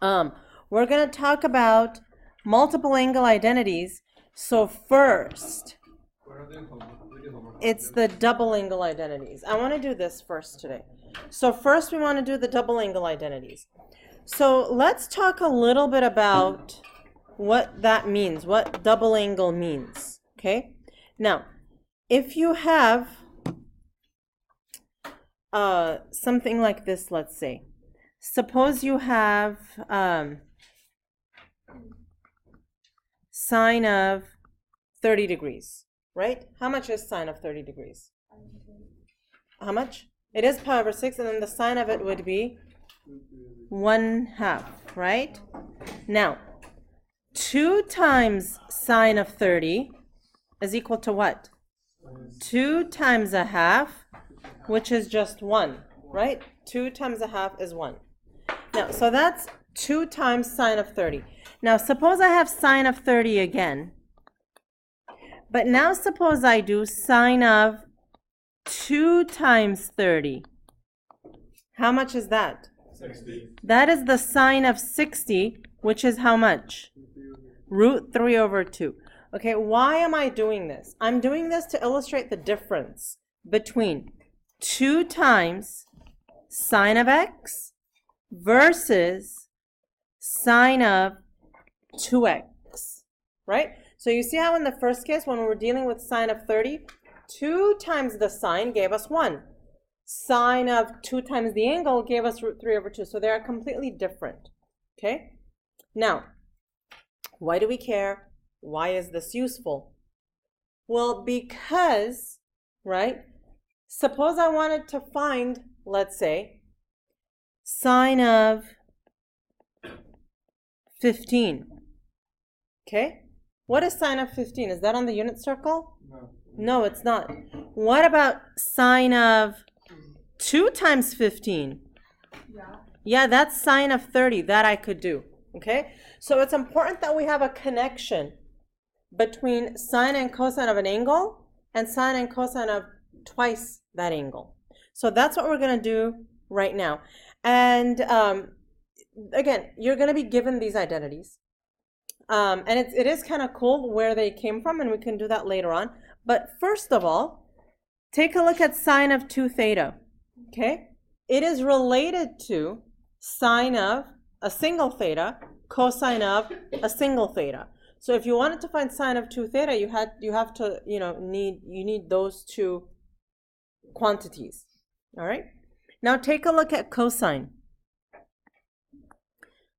We're going to talk about multiple angle identities. So first, it's the double angle identities. I want to do this first today. So first we want to do the double angle identities. So let's talk a little bit about what that means, what double angle means, okay? Now, if you have something like this, let's say, suppose you have sine of 30 degrees, right? How much is sine of 30 degrees? How much? It is pi over 6, and then the sine of it would be 1/2, right? Now, 2 times sine of 30 is equal to what? 2 times 1/2, which is just 1, right? 2 times 1/2 is 1. Now, so that's 2 times sine of 30. Now, suppose I have sine of 30 again. But now suppose I do sine of 2 times 30. How much is that? 60. That is the sine of 60, which is how much? Root 3 over 2. Okay, why am I doing this? I'm doing this to illustrate the difference between 2 times sine of x versus sine of 2x, right? So you see how in the first case, when we were dealing with sine of 30, 2 times the sine gave us 1. Sine of 2 times the angle gave us root 3 over 2. So they are completely different, okay? Now, why do we care? Why is this useful? Well, because, right, suppose I wanted to find, let's say, sine of 15, okay? What is sine of 15? Is that on the unit circle? No. No, it's not. What about sine of 2 times 15? Yeah, that's sine of 30. That I could do, okay? So it's important that we have a connection between sine and cosine of an angle and sine and cosine of twice that angle. So that's what we're going to do right now. And again, you're going to be given these identities. And it is kind of cool where they came from, and we can do that later on. But first of all, take a look at sine of 2 theta, okay? It is related to sine of a single theta, cosine of a single theta. So if you wanted to find sine of 2 theta, you have to, you need those two quantities, all right? Now take a look at cosine.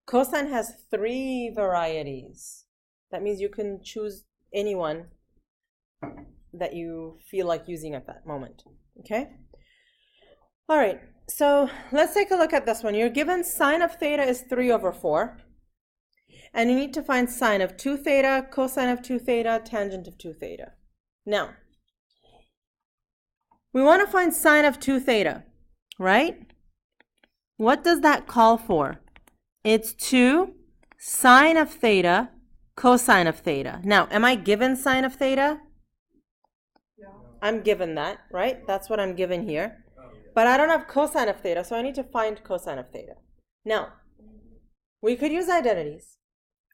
Cosine has 3 varieties. That means you can choose any one that you feel like using at that moment, okay? All right, so let's take a look at this one. You're given sine of theta is 3 over 4. And you need to find sine of 2 theta, cosine of 2 theta, tangent of 2 theta. Now, we want to find sine of 2 theta, right? What does that call for? It's 2 sine of theta, cosine of theta. Now, am I given sine of theta? Yeah. I'm given that, right? That's what I'm given here. But I don't have cosine of theta, so I need to find cosine of theta. Now, we could use identities,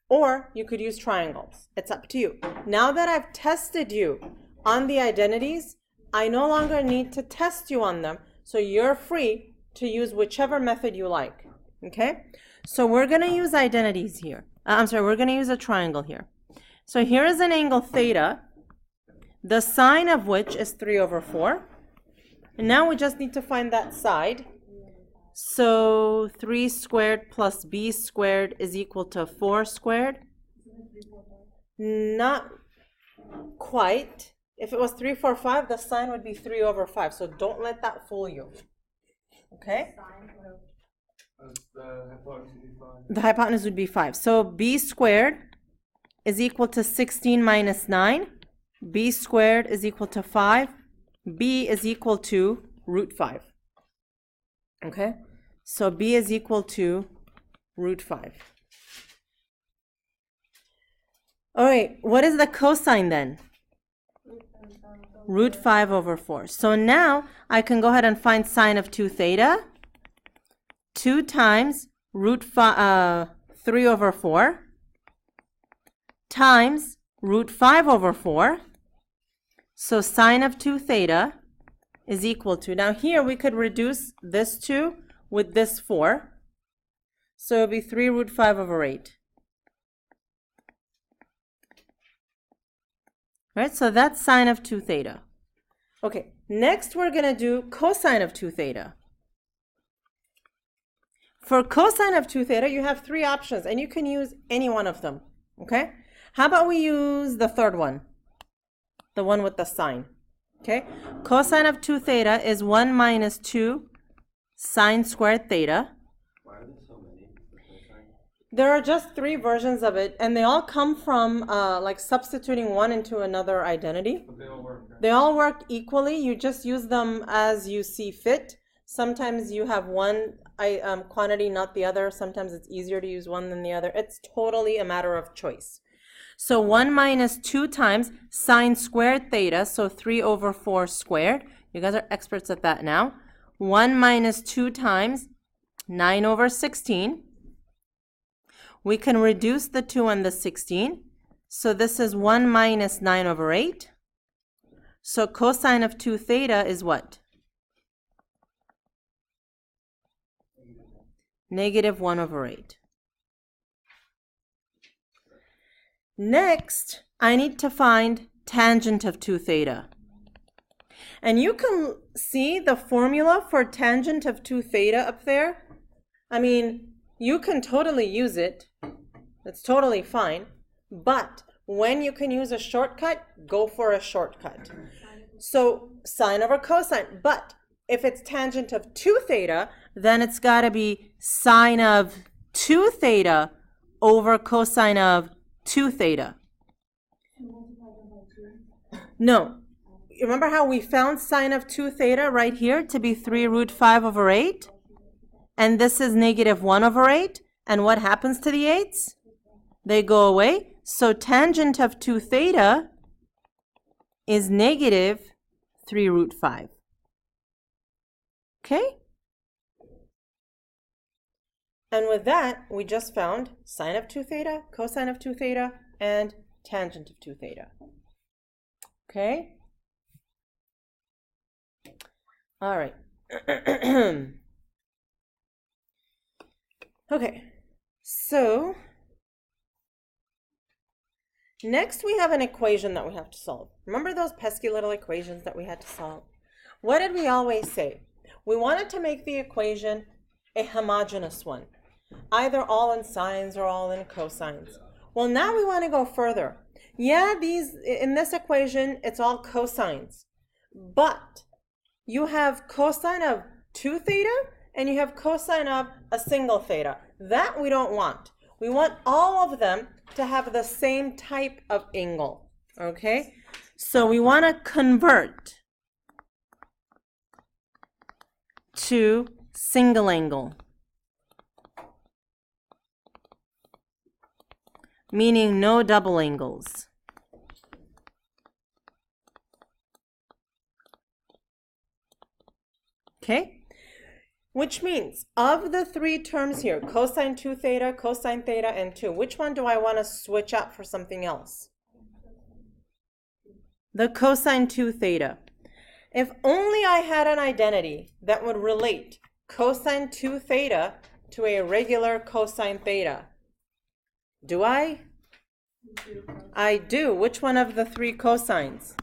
or you could use triangles. It's up to you. Now that I've tested you on the identities, I no longer need to test you on them, so you're free to use whichever method you like, okay? So we're going to use identities here. We're going to use a triangle here. So here is an angle theta, the sine of which is 3 over 4. And now we just need to find that side. So 3 squared plus b squared is equal to 4 squared. Not quite. If it was 3, 4, 5, the sine would be 3 over 5. So don't let that fool you. Okay? The hypotenuse would be 5. So b squared is equal to 16 minus 9. B squared is equal to 5. B is equal to root 5. Okay? So B is equal to root 5. All right, what is the cosine then? Root 5 over 4. So now I can go ahead and find sine of 2 theta. 2 times root 5, 3 over 4 times root 5 over 4. So sine of 2 theta is equal to, now here we could reduce this 2 with this 4. So it would be 3 root 5 over 8. Right, so that's sine of 2 theta. Okay, next we're going to do cosine of 2 theta. For cosine of 2 theta, you have 3 options, and you can use any one of them, okay? How about we use the third one, the one with the sine, okay? Cosine of 2 theta is 1 minus 2 sine squared theta. Why are there so many? There are just 3 versions of it, and they all come from like substituting one into another identity. But they all work. Right? They all work equally. You just use them as you see fit. Sometimes you have one quantity, not the other. Sometimes it's easier to use one than the other. It's totally a matter of choice. So 1 minus 2 times sine squared theta, so 3 over 4 squared. You guys are experts at that now. 1 minus 2 times 9 over 16. We can reduce the 2 and the 16. So this is 1 minus 9 over 8. So cosine of 2 theta is what? Negative 1 over 8. Next, I need to find tangent of 2 theta. And you can see the formula for tangent of 2 theta up there. I mean, you can totally use it. It's totally fine. But when you can use a shortcut, go for a shortcut. So sine over cosine. But if it's tangent of 2 theta, then it's got to be sine of 2 theta over cosine of 2 theta. No. Remember how we found sine of 2 theta right here to be 3 root 5 over 8? And this is negative 1 over 8. And what happens to the 8s? They go away. So tangent of 2 theta is negative 3 root 5. Okay? And with that, we just found sine of 2 theta, cosine of 2 theta, and tangent of 2 theta. Okay? All right. Okay. So, next we have an equation that we have to solve. Remember those pesky little equations that we had to solve? What did we always say? We wanted to make the equation a homogeneous one, either all in sines or all in cosines. Well, now we want to go further. Yeah, in this equation, it's all cosines, but you have cosine of 2 theta and you have cosine of a single theta. That we don't want. We want all of them to have the same type of angle, okay? So we want to convert to single angle, meaning no double angles. Okay? Which means, of the 3 terms here, cosine 2 theta, cosine theta, and 2, which one do I want to switch out for something else? The cosine 2 theta. If only I had an identity that would relate cosine 2 theta to a regular cosine theta. Do I? I do. Which one of the 3 cosines?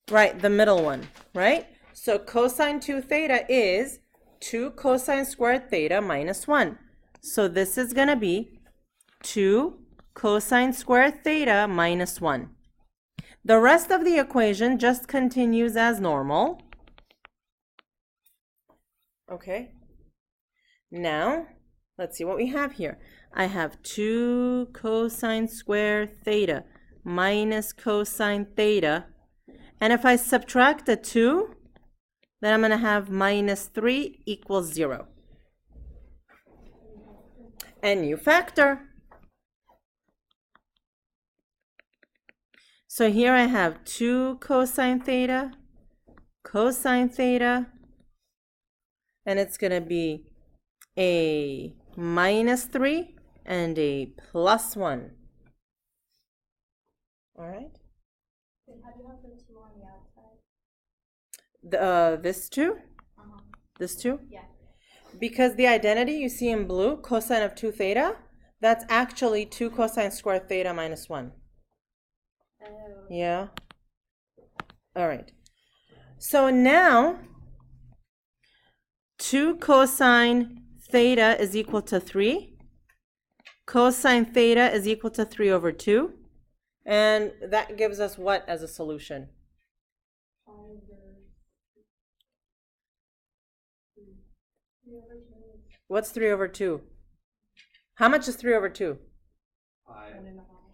Right, the middle one, right? So cosine 2 theta is 2 cosine squared theta minus 1. So this is going to be 2 cosine squared theta minus 1. The rest of the equation just continues as normal. Okay. Now, let's see what we have here. I have 2 cosine squared theta minus cosine theta. And if I subtract the 2, then I'm going to have minus 3 equals 0. And you factor. So here I have 2 cosine theta, and it's going to be a minus 3 and a plus 1. All right? How do you have the 2 on the outside? This 2? This 2? Yeah. Because the identity you see in blue, cosine of 2 theta, that's actually 2 cosine squared theta minus 1. Oh. Yeah? All right. So now, 2 cosine theta is equal to 3. Cosine theta is equal to 3 over 2. And that gives us what as a solution? What's 3 over 2? How much is 3 over 2? 5.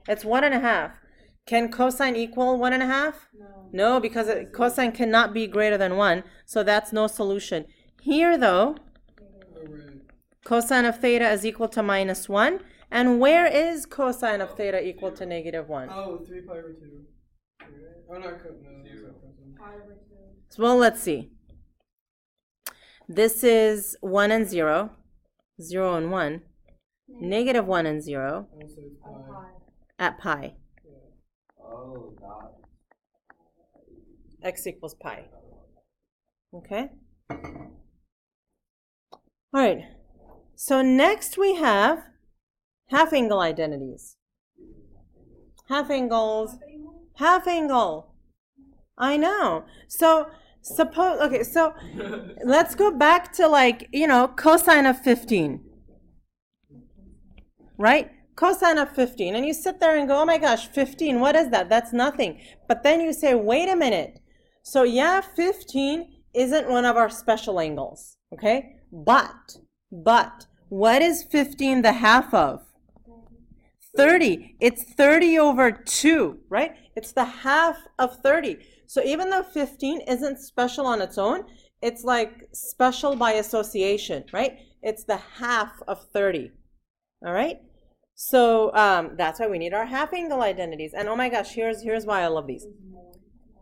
It's 1.5. Can cosine equal 1.5? No, because cosine cannot be greater than 1, so that's no solution. Here, though, cosine of theta is equal to minus 1. And where is cosine of theta equal to negative 1? Oh, 3 pi over 2. Oh, no, no. Well, let's see. This is 1 and 0. 0 and 1. Negative 1 and 0 Also, it's pi. at pi. Oh, God. X equals pi. Okay? All right. So next we have half angle identities. Half angles. Half angle. I know. So suppose, okay, so let's go back to cosine of 15. Right? Cosine of 15. And you sit there and go, oh my gosh, 15, what is that? That's nothing. But then you say, wait a minute. So yeah, 15 isn't one of our special angles. Okay? But, what is 15 the half of? 30. It's 30 over 2, right? It's the half of 30. So even though 15 isn't special on its own, it's like special by association, right? It's the half of 30. All right? So that's why we need our half angle identities. And oh my gosh, here's why I love these.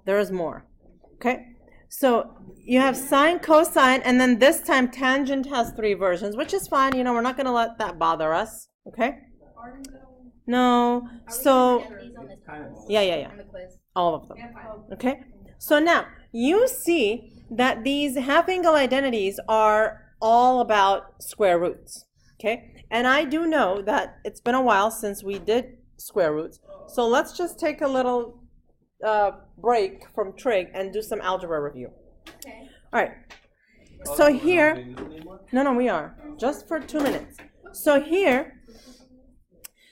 There is more. Okay? So you have sine, cosine, and then this time tangent has 3 versions, which is fine. We're not going to let that bother us. Okay? No. So yeah. All of them. Okay? So now you see that these half angle identities are all about square roots. Okay? And I do know that it's been a while since we did square roots. So let's just take a little break from trig and do some algebra review. Okay. All right. So here, no, we are. Just for 2 minutes. So here,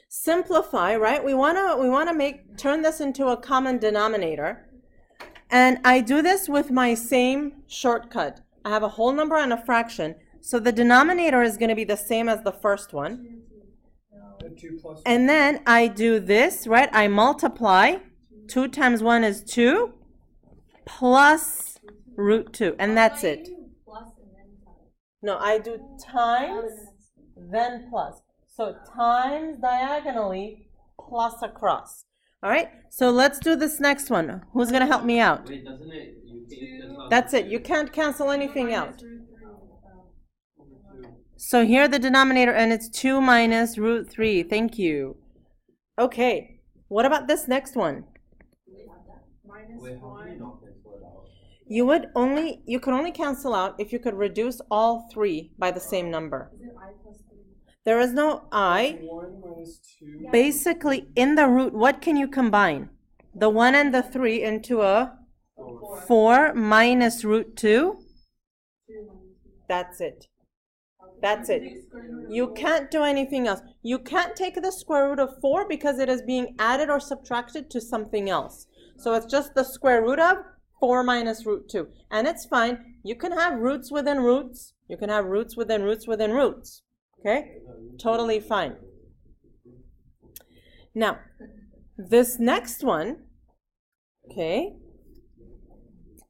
simplify, right? We wanna turn this into a common denominator. And I do this with my same shortcut. I have a whole number and a fraction. So the denominator is going to be the same as the first one. And then I do this, right? I multiply. 2 times 1 is 2 plus root 2. And that's it. No, I do times, then plus. So times diagonally plus across. All right? So let's do this next one. Who's going to help me out? Wait, doesn't it? That's it. You can't cancel anything out. So here the denominator, and it's 2 minus root 3. Thank you. Okay. What about this next one? Wait, how can you not cancel it out? You could only cancel out if you could reduce all 3 by the same number. There is no I. 1 minus 2. Basically, in the root, what can you combine? The 1 and the 3 into a 4 minus root 2. That's it. That's it. You can't do anything else. You can't take the square root of 4 because it is being added or subtracted to something else. So it's just the square root of 4 minus root 2. And it's fine. You can have roots within roots. You can have roots within roots within roots. Okay? Totally fine. Now, this next one, okay,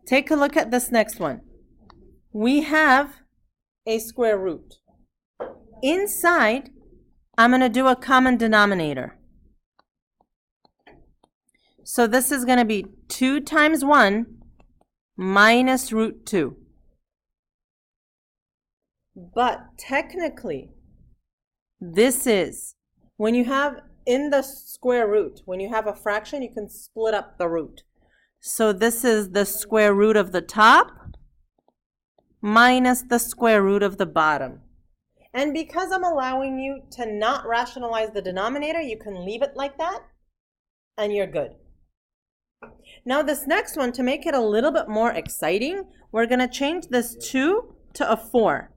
take a look at this next one. We have a square root. Inside, I'm going to do a common denominator. So this is going to be 2 times 1 minus root 2. But technically, this is when you have in the square root, when you have a fraction, you can split up the root. So this is the square root of the top minus the square root of the bottom. And because I'm allowing you to not rationalize the denominator, you can leave it like that, and you're good. Now this next one, to make it a little bit more exciting, we're going to change this 2 to a 4.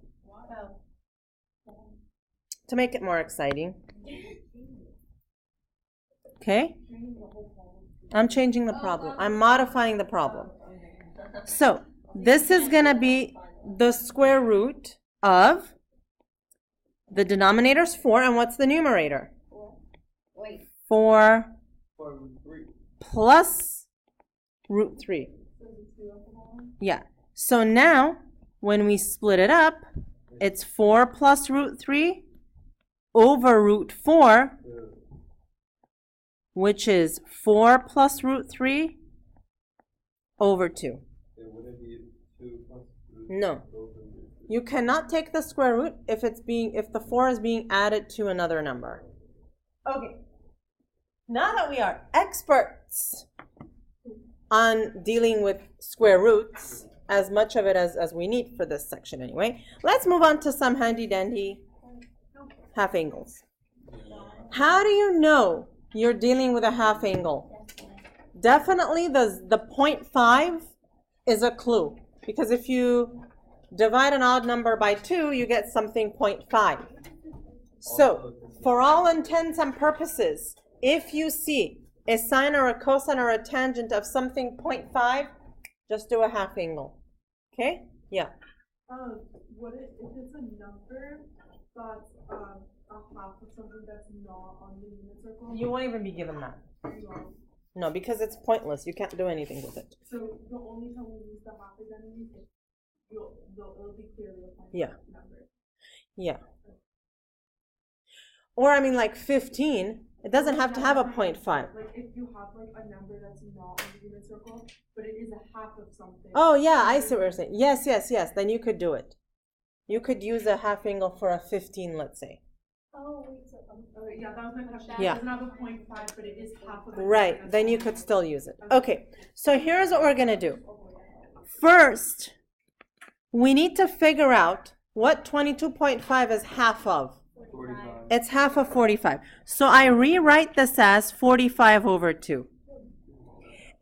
To make it more exciting. Okay? I'm changing the problem. I'm modifying the problem. So this is going to be the square root of, the denominator's 4, and what's the numerator? 4 plus root 3. Yeah. So now, when we split it up, it's 4 plus root 3 over root 4, which is 4 plus root 3 over 2. No. You cannot take the square root if the 4 is being added to another number. Okay. Now that we are experts on dealing with square roots, as much of it as we need for this section anyway, let's move on to some handy dandy half angles. How do you know you're dealing with a half angle? Definitely the 0.5 is a clue, because if you divide an odd number by 2, you get something 0.5. So, for all intents and purposes, if you see a sine or a cosine or a tangent of something 0.5, just do a half angle. Okay? Yeah. What if it's a number that's a half of something that's not on the unit circle? You won't even be given that. No, because it's pointless. You can't do anything with it. So the only time we use the half identity is it'll be clearly a point number. Yeah. Or I mean, like 15, it doesn't have to have a 0.5. Like if you have like a number that's not on the unit circle, but it is a half of something. Oh yeah, I see what you're saying. Yes. Then you could do it. You could use a half angle for a 15, let's say. Oh, wait, so, Yeah, that was my question. Yeah. It doesn't have a 0.5, but it is half of it. Right, then you could still use it. Okay, so here's what we're going to do. First, we need to figure out what 22.5 is half of. 45. It's half of 45. So I rewrite this as 45 over 2.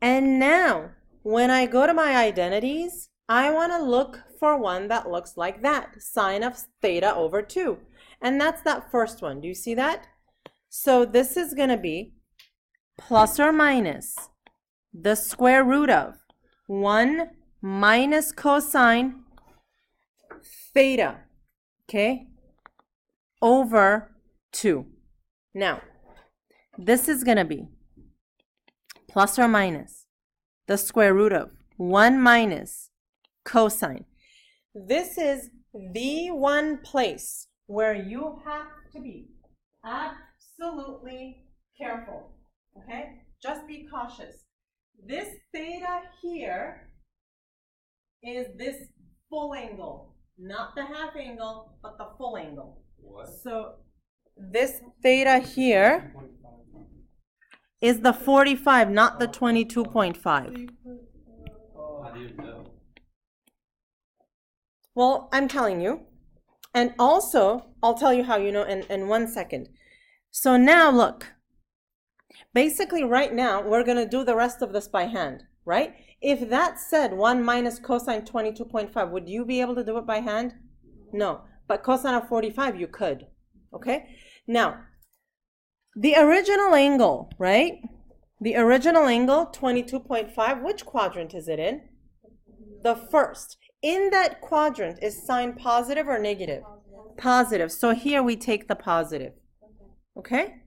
And now, when I go to my identities, I want to look for one that looks like that, sine of theta over 2. And that's that first one. Do you see that? So this is going to be plus or minus the square root of 1 minus cosine theta, okay, over 2. Now, this is going to be plus or minus the square root of 1 minus cosine. This is the one place where you have to be absolutely careful, okay? Just be cautious. This theta here is this full angle, not the half angle, but the full angle. What? So this theta here is the 45, not the 22.5. How do you know? Well, I'm telling you. And also, I'll tell you how you know in 1 second. So now look. Basically right now, we're going to do the rest of this by hand, right? If that said 1 minus cosine 22.5, would you be able to do it by hand? No. But cosine of 45, you could. Okay? Now, the original angle, right? The original angle, 22.5, which quadrant is it in? The first. In that quadrant, is sign positive or negative? Positive. So here we take the positive. Okay?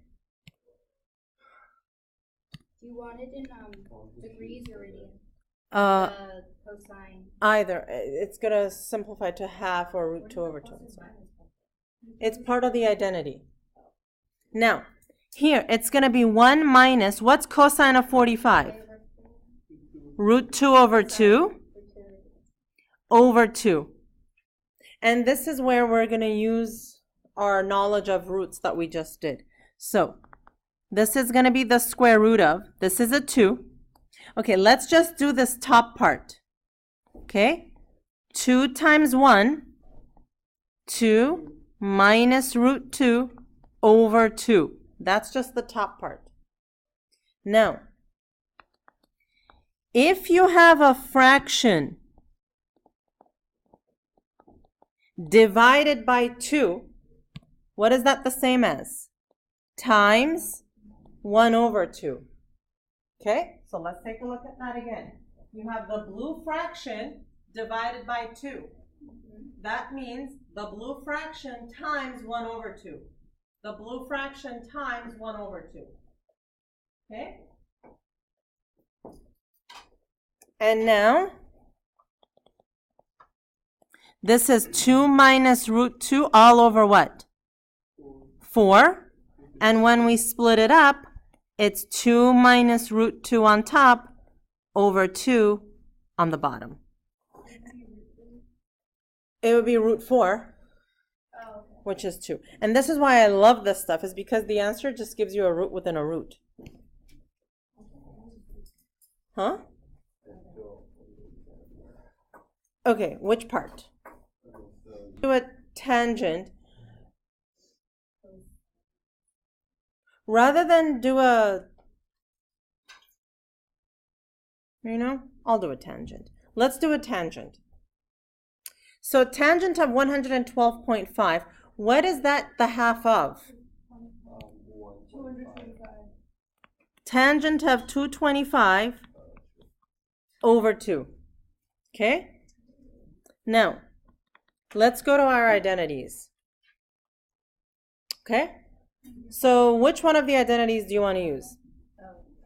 Do you want it in degrees or radians? Cosine. Either. It's going to simplify to half or root 2 over 2. It's part of the identity. Now, here, it's going to be 1 minus, what's cosine of 45? Root 2 over 2 over 2. And this is where we're going to use our knowledge of roots that we just did. So this is going to be the square root of, this is a 2. Okay, let's just do this top part. Okay, 2 times 1, 2 minus root 2 over 2. That's just the top part. Now, if you have a fraction divided by 2, what is that the same as? Times 1 over 2. Okay, so let's take a look at that again. You have the blue fraction divided by 2. That means the blue fraction times 1 over 2. The blue fraction times 1 over 2. Okay? And now, this is 2 minus root 2 all over what? 4. And when we split it up, it's 2 minus root 2 on top over 2 on the bottom. It would be root 4, which is 2. And this is why I love this stuff, is because the answer just gives you a root within a root. Huh? Okay, which part? Do a tangent. Rather than do a, I'll do a tangent. Let's do a tangent. So tangent of 112.5, what is that the half of? 225. Tangent of 225 over 2. Okay? Now, let's go to our identities. Okay? So which one of the identities do you want to use?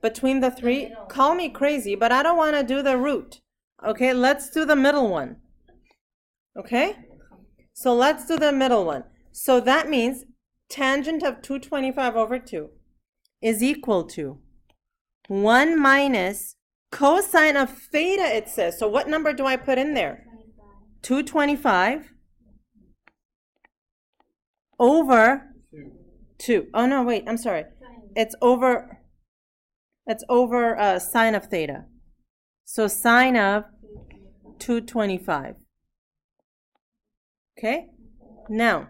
Between the three? Call me crazy, but I don't want to do the root. Okay, let's do the middle one. Okay? So let's do the middle one. So that means tangent of 225 over 2 is equal to 1 minus cosine of theta, it says. So what number do I put in there? 225 over 2. Oh no, wait, I'm sorry. It's over sine of theta. So sine of 225. Okay? Now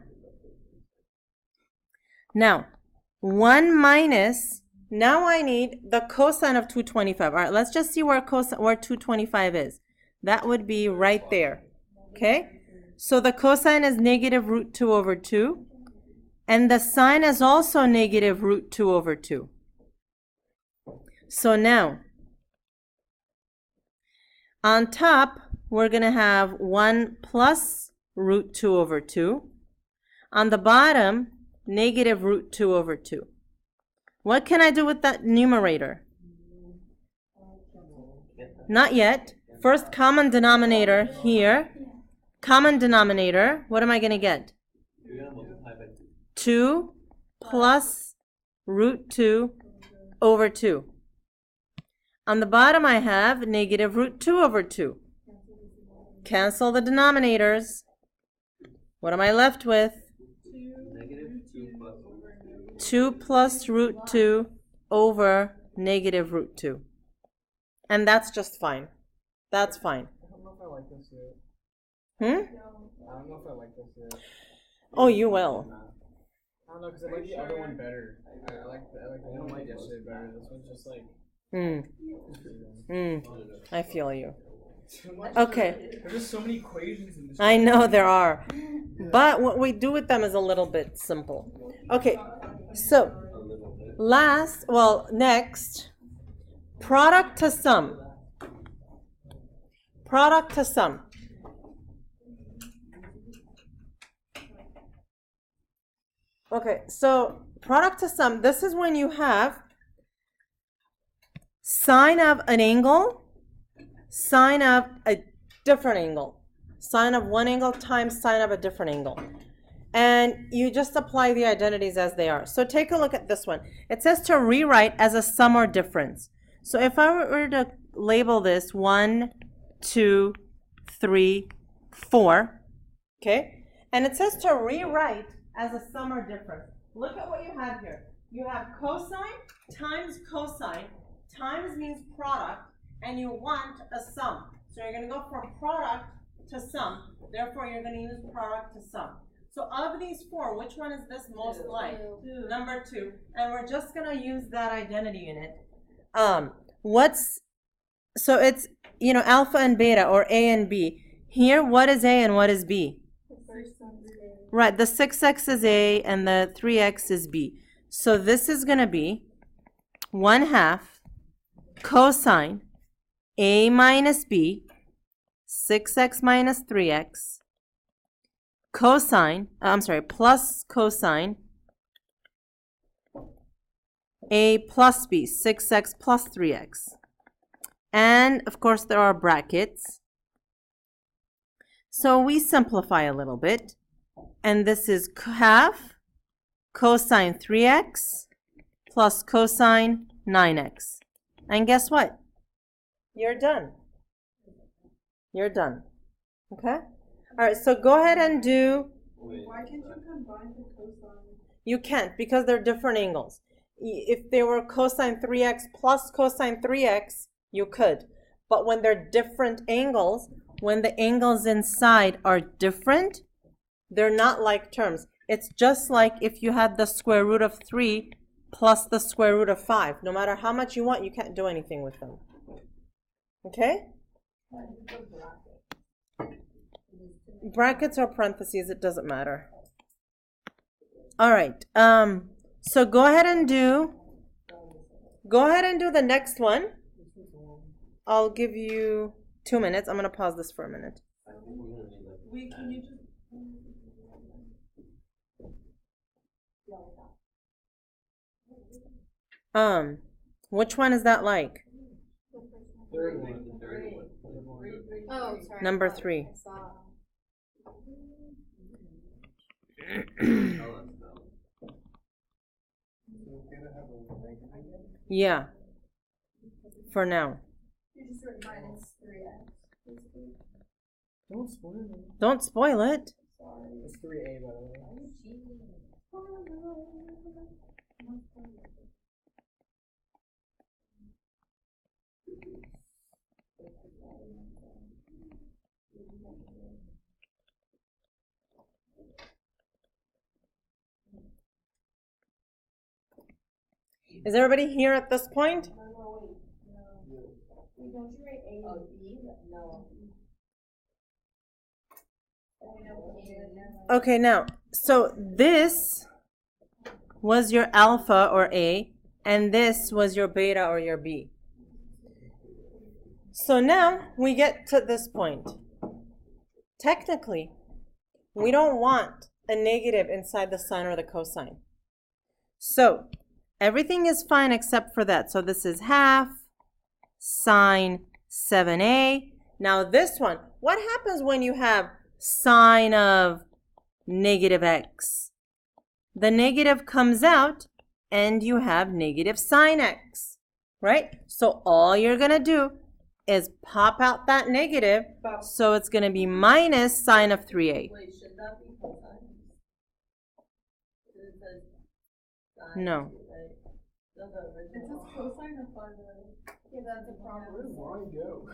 1 minus, now I need the cosine of 225. All right, let's just see where 225 is. That would be right there. Okay? So the cosine is negative root 2 over 2. And the sine is also negative root 2 over 2. So now, on top, we're going to have 1 plus root 2 over 2. On the bottom, negative root 2 over 2. What can I do with that numerator? Not yet. First common denominator here. Common denominator, what am I going to get? 2 plus root 2 over 2. On the bottom I have negative root 2 over 2. Cancel the denominators. What am I left with? 2 plus root 2 over negative root 2. And that's just fine. That's fine. I don't know if I like this yet. Hmm? I don't know if I like this yet. Oh, you will. I don't know, because I like the other one better. I like the one like yesterday better. This one's just like... I feel you. Too much. Okay. There's just so many equations in this. I know there are. But what we do with them is a little bit simple. Okay. So, next, product to sum. Product to sum. Okay, so product to sum, this is when you have sine of an angle, sine of a different angle, sine of one angle times sine of a different angle. And you just apply the identities as they are. So take a look at this one. It says to rewrite as a sum or difference. So if I were to label this 1, 2, 3, 4, okay? And it says to rewrite as a sum or difference. Look at what you have here. You have cosine times cosine. Times means product, and you want a sum. So you're going to go from product to sum. Therefore, you're going to use product to sum. So of these four, which one is this most like? Number 2. And we're just going to use that identity unit. So it's, alpha and beta, or A and B. Here, what is A and what is B? Right, the 6x is A and the 3x is B. So this is going to be 1/2 cosine A minus B, 6x minus 3x, plus cosine A plus B, 6x plus 3x. And, of course, there are brackets. So we simplify a little bit. And this is 1/2 cosine 3x plus cosine 9x. And guess what? You're done. You're done. Okay? All right, so go ahead and do... Why can't you combine the cosine? You can't, because they're different angles. If they were cosine 3x plus cosine 3x, you could. But when they're different angles, when the angles inside are different, they're not like terms. It's just like if you had the square root of 3 plus the square root of 5. No matter how much you want, you can't do anything with them. Okay? Brackets or parentheses, it doesn't matter. All right. So go ahead and do the next one. I'll give you 2 minutes. I'm going to pause this for a minute. Wait, can you just... Which one is that like? Third one. Oh, sorry. Number 3. I saw. Yeah. For now. You just wrote minus 3x. Don't spoil it. Don't spoil it. It's 3A, by the way. Is everybody here at this point? Don't you write A and B? No. Okay, now, so this was your alpha or A, and this was your beta or your B. So now we get to this point. Technically, we don't want a negative inside the sine or the cosine. So everything is fine except for that. So this is 1/2 sine 7a. Now this one, what happens when you have sine of negative x? The negative comes out and you have negative sine x, right? So all you're going to do is pop out that negative, so it's going to be minus sine of 3a. Wait, should that be cosine? It says sine, No. right? That's the It original. says cosine of 5. Yeah, that's a problem. Where did Lauren go?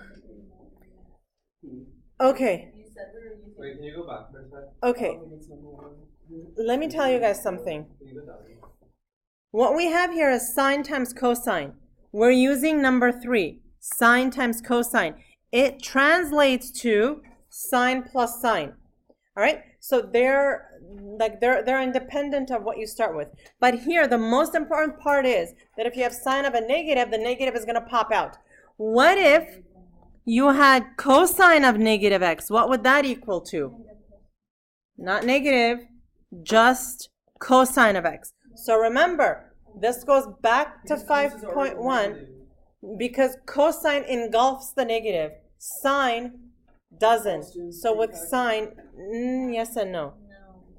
Okay, You said we were using. Wait, can you go back for a sec? okay. Let me tell you guys something. Can you go down? What we have here is sine times cosine. We're using number 3, sine times cosine. It translates to sine plus sine. All right? So they're independent of what you start with. But here, the most important part is that if you have sine of a negative, the negative is going to pop out. What if you had cosine of negative x? What would that equal to? Not negative, just cosine of x. So remember, this goes back to 5.1 because cosine engulfs the negative. Sine doesn't. So with sine, yes and no.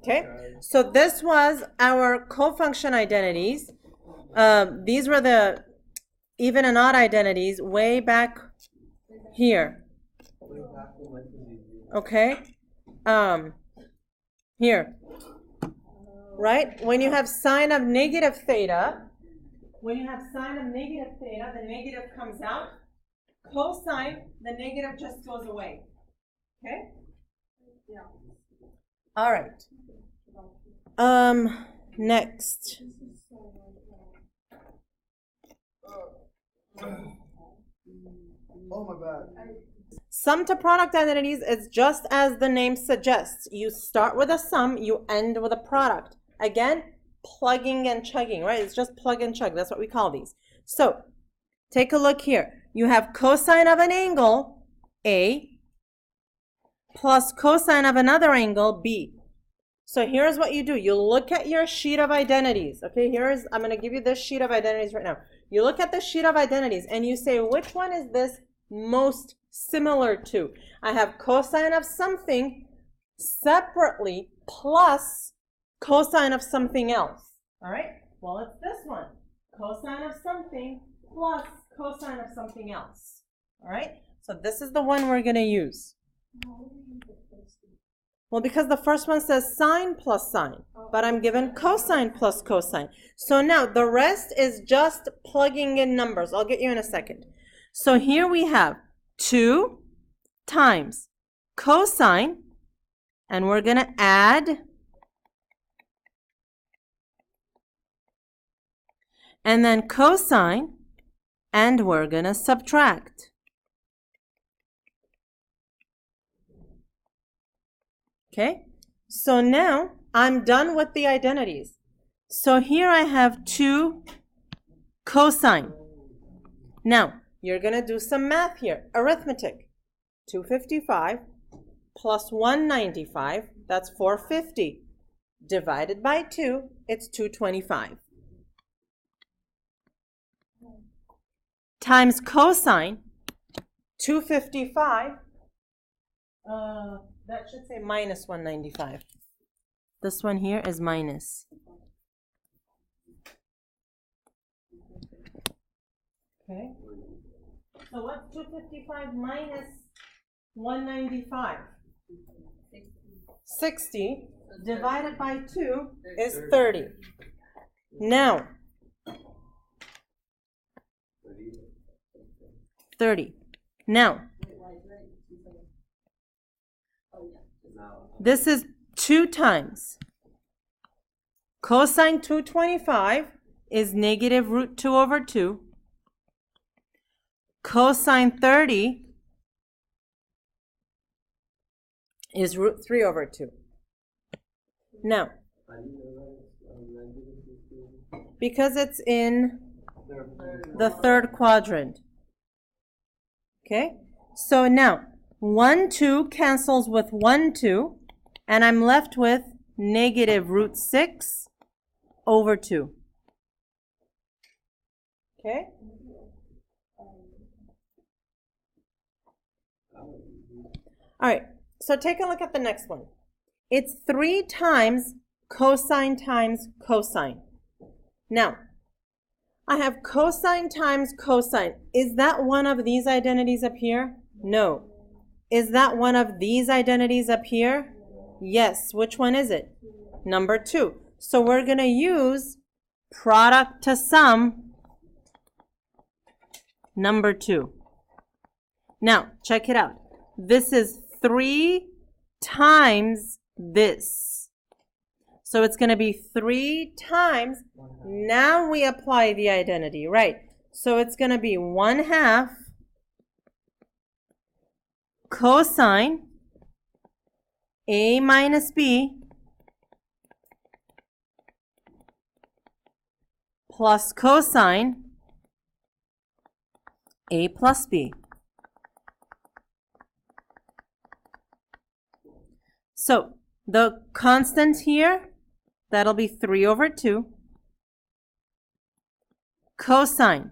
Okay? So this was our cofunction identities. These were the even and odd identities way back here. Okay? Here. right? When you have sine of negative theta, when you have sine of negative theta, the negative comes out. Cosine, the negative just goes away. Okay? Yeah. All right. Next. Oh my god. Sum to product identities is just as the name suggests. You start with a sum, you end with a product. Again, plugging and chugging, right? It's just plug and chug. That's what we call these. So, take a look here. You have cosine of an angle, A, plus cosine of another angle, B. So here's what you do. You look at your sheet of identities. Okay, I'm going to give you this sheet of identities right now. You look at the sheet of identities and you say, which one is this most similar to? I have cosine of something separately plus cosine of something else. All right? Well, it's this one. Cosine of something plus cosine of something else. All right? So this is the one we're going to use. Well, because the first one says sine plus sine, but I'm given cosine plus cosine. So now the rest is just plugging in numbers. I'll get you in a second. So here we have 2 times cosine, and we're going to add, and then cosine, and we're going to subtract. Okay, so now I'm done with the identities. So here I have 2 cosine. Now, you're going to do some math here. Arithmetic. 255 plus 195, that's 450. Divided by 2, it's 225. Times cosine, 255, that should say minus 195. This one here is minus. Okay. So what's 255 minus 195? 60 divided by 2 is 30. Now, 30. Now, this is 2 times. Cosine 225 is negative root 2 over 2. Cosine 30 is root 3 over 2. Now, because it's in the third quadrant. Okay? So now, 1, 2 cancels with 1, 2, and I'm left with negative root 6 over 2. Okay? All right, so take a look at the next one. It's 3 times cosine times cosine. Now, I have cosine times cosine. Is that one of these identities up here? No. Is that one of these identities up here? Yes. Which one is it? Number 2. So we're going to use product to sum number 2. Now, check it out. This is 3 times this. So it's going to be 3 times. Now we apply the identity, right? So it's going to be 1/2 cosine A minus B plus cosine A plus B. So the constant here, that'll be 3 over 2. Cosine.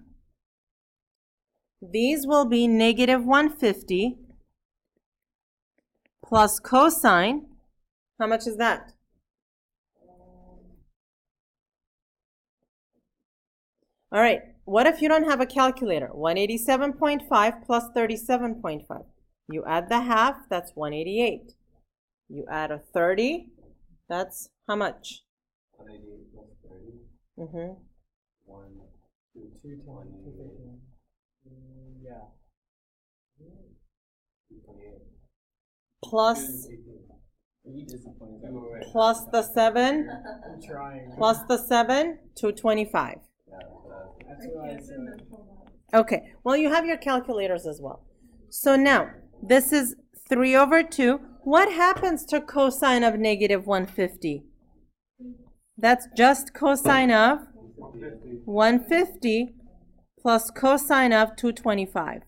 These will be negative 150 plus cosine. How much is that? All right. What if you don't have a calculator? 187.5 plus 37.5. You add the half, that's 188. You add a 30, that's how much? Mm-hmm. 2 times 215. Yeah. Plus You disappointed. plus the 7 I'm trying. plus the 7, 225. That's what I said. Okay, well, you have your calculators as well. So now, this is 3 over 2. What happens to cosine of negative 150? That's just cosine of 150 plus cosine of 225.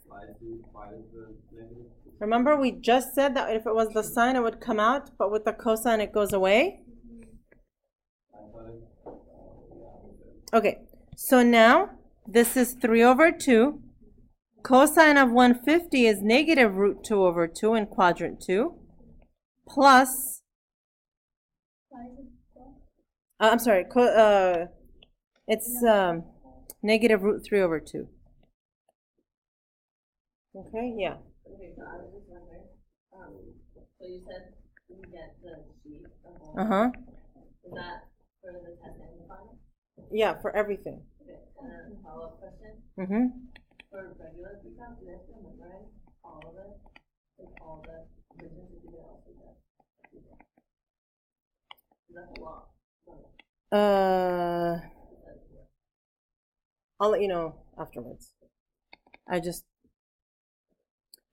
Remember, we just said that if it was the sine, it would come out, but with the cosine, it goes away? Okay, so now, this is 3 over 2. Cosine of 150 is negative root 2 over 2 in quadrant 2, plus, I'm sorry, it's negative root 3 over 2. Okay, yeah. Okay, so I was just wondering, so you said you get the sheet of all. Uh-huh. Is that for the test and the final? Yeah, for everything. Okay, and then a follow-up question. Mm-hmm. For regular pre-calc, do you have to memorize all of it? Like all the divisions that you did also get? That's a lot. I'll let you know afterwards.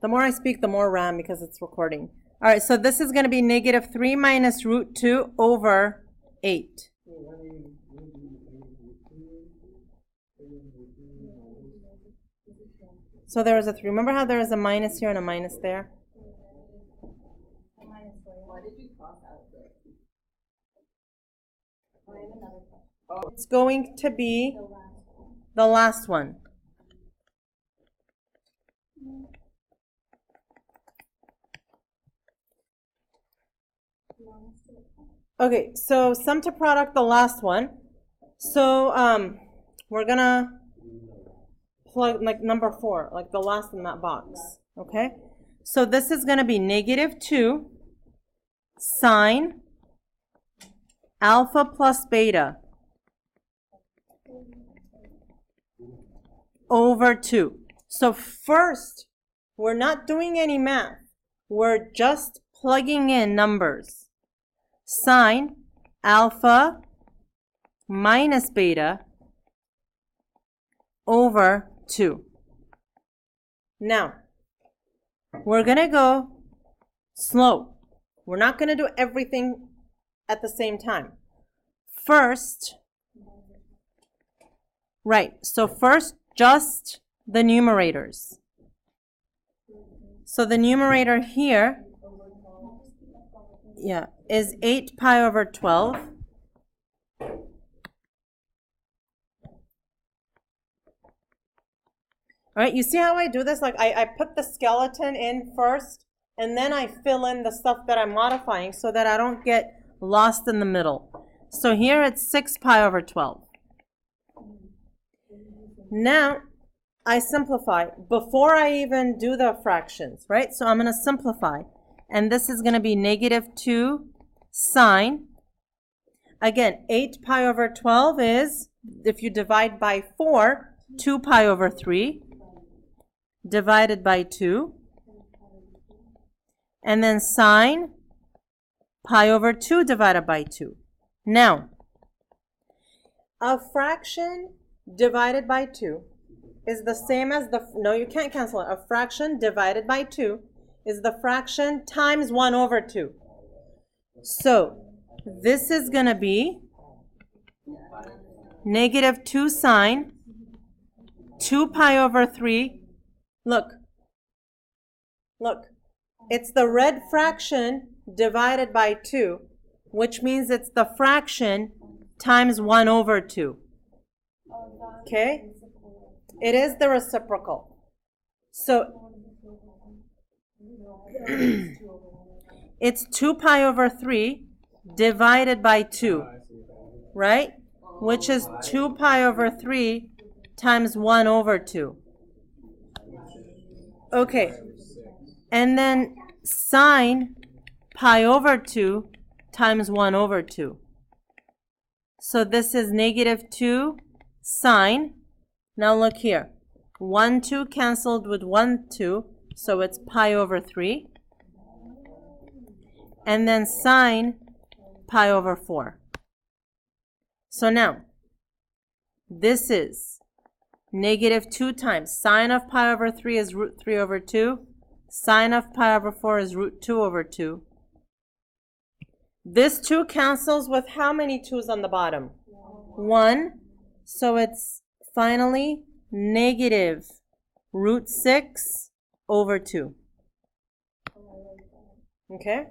The more I speak, the more RAM because it's recording. All right, so this is going to be negative 3 minus root 2 over 8. So there was a 3. Remember how there was a minus here and a minus there? Why did you cross out the? I have another question. It's going to be the last one. Okay, so sum to product, the last one. So we're gonna plug like number 4, like the last in that box. Okay, so this is gonna be negative 2 sine alpha plus beta over 2. So first, we're not doing any math. We're just plugging in numbers. Sine alpha minus beta over 2. Now, we're going to go slow. We're not going to do everything at the same time. First, right, so first just the numerators. So the numerator here, yeah, is 8 pi over 12. All right, you see how I do this? Like I put the skeleton in first, and then I fill in the stuff that I'm modifying so that I don't get lost in the middle. So here it's 6 pi over 12. Now, I simplify before I even do the fractions, right? So I'm going to simplify. And this is going to be negative 2 sine. Again, 8 pi over 12 is, if you divide by 4, 2 pi over 3 divided by 2. And then sine pi over 2 divided by 2. Now, a fraction divided by 2 is the same as the, no, you can't cancel it. A fraction divided by 2 is the fraction times 1 over 2. So this is going to be negative 2 sine 2 pi over 3. Look, it's the red fraction divided by 2, which means it's the fraction times 1 over 2. Okay? It is the reciprocal. So it's 2 pi over 3 divided by 2, right? Which is 2 pi over 3 times 1 over 2. Okay. And then sine pi over 2 times 1 over 2. So this is negative 2 sine. Now look here. 1, 2 canceled with 1, 2. So it's pi over 3. And then sine pi over 4. So now, this is negative 2 times. Sine of pi over 3 is root 3 over 2. Sine of pi over 4 is root 2 over 2. This 2 cancels with how many 2's on the bottom? 1. So it's finally negative root 6 over 2. Okay?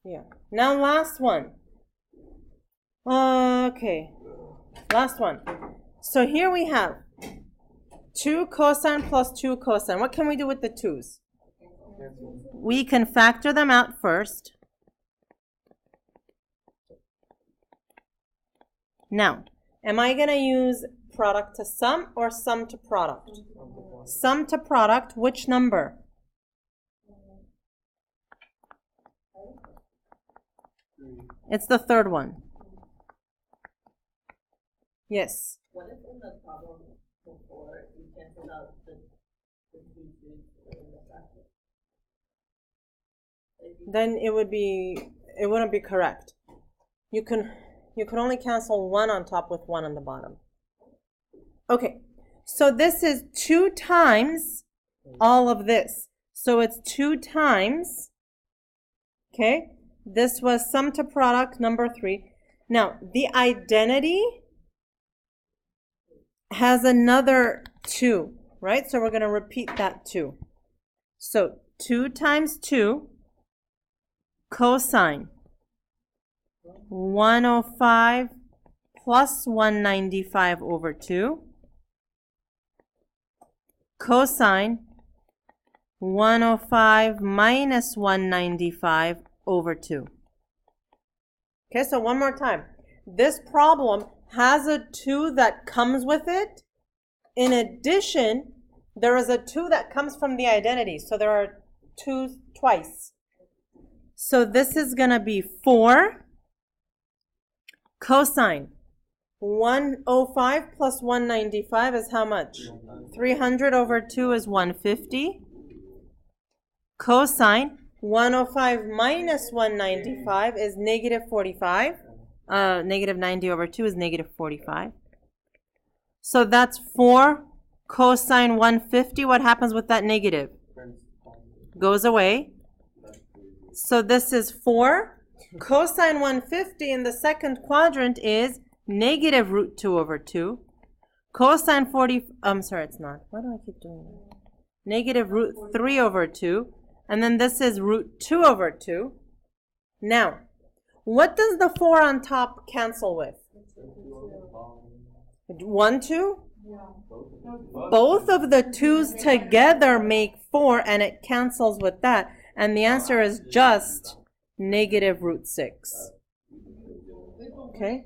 Yeah. Now last one. Okay. Last one. So here we have 2 cosine plus 2 cosine. What can we do with the 2's? We can factor them out first. Now, am I going to use product to sum or sum to product? Sum to product, which number? It's the third one. Yes. What if in the problem before you cancel out the two twos in the bracket? Then it wouldn't be correct. You can only cancel 1 on top with 1 on the bottom. Okay, so this is 2 times all of this. So it's 2 times, okay, this was sum to product number 3. Now, the identity has another 2, right? So we're going to repeat that 2. So 2 times 2 cosine 105 plus 195 over 2 cosine 105 minus 195 over 2. Okay, so one more time. This problem has a 2 that comes with it. In addition, there is a 2 that comes from the identity. So there are 2's twice. So this is going to be 4 cosine 105 plus 195 is how much? 300 over 2 is 150. Cosine 105 minus 195 is negative 45. Negative 90 over 2 is negative 45. So that's 4 cosine 150. What happens with that negative? Goes away. So this is 4. Cosine 150 in the second quadrant is negative root 2 over 2. Cosine 40, I'm sorry, it's not. Why do I keep doing that? Negative root 3 over 2. And then this is root 2 over 2. Now, what does the 4 on top cancel with? 1, 2? Both of the 2's together make 4, and it cancels with that. And the answer is just negative root 6. Okay?